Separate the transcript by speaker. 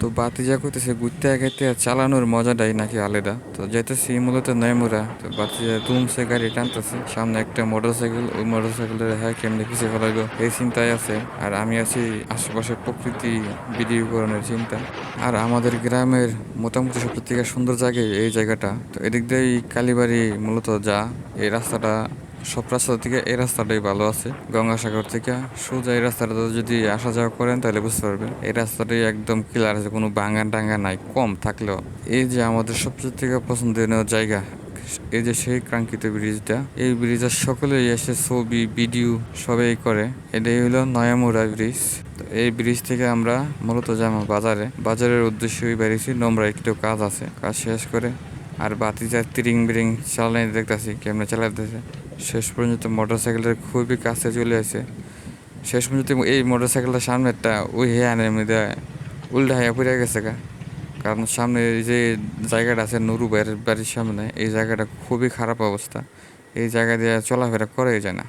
Speaker 1: তো বাতিজা কইতেছে ঘুরতে খাইতে চালানোর মজাটাই নাকি আলাদা। তো যেতেছি মূলত নয়মুরা, তো বাতিজা দুমসে গাড়ি টানতেছে, সামনে একটা মোটরসাইকেল, ওই মোটরসাইকেলের হ্যাঁ কেমনি পিছিয়ে ফেলাইবো এই চিন্তায় আছে। আর আমি আছি আশেপাশে প্রকৃতি ভিডিওকরণের চিন্তা। আর আমাদের গ্রামের মোটামুটি সবচেয়ে থেকে সুন্দর জায়গায় এই জায়গাটা। তো এদিক দিয়েই কালীবাড়ি মূলত যা, এই রাস্তাটা সব রাস্তা থেকে এই রাস্তাটাই ভালো আছে। গঙ্গাসাগর থেকে সোজা এই রাস্তাটা যদি আসা যাওয়া করেন তাহলে বুঝতে পারবেন এই রাস্তাটাই একদম ক্লিয়ার আছে, কোনো ভাঙা টাঙ্গা নাই কম থাকলেও। এই যে আমাদের সবচেয়ে থেকে পছন্দের জায়গা, এই যে সেই কাঙ্ক্ষিত ব্রিজটা, এই ব্রিজের সকলেই এসে ছবি ভিডিও সবাই করে। এটাই হলো নয়ামুড়া ব্রিজ। তো এই ব্রিজ থেকে আমরা মূলত যাবো বাজারের উদ্দেশ্যেই বেরিয়েছি। নোংরা একটু কাজ আছে, কাজ শেষ করে আর বাতিজা তিরিং বিরিং চালাই দেখতেছি কেমনে চালাইতেছে। শেষ পর্যন্ত মোটরসাইকেলের খুবই কাছে চলে আসে। শেষ পর্যন্ত এই মোটরসাইকেলটার সামনেরটা ওই হ্যানের মধ্যে উল্টা হয়ে পড়ে গেছে গা। কারণ সামনে যে জায়গাটা আছে নুরু ভাইয়ের বাড়ির সামনে, এই জায়গাটা খুবই খারাপ অবস্থা। এই জায়গা দিয়ে চলাফেরা করাই যায় না।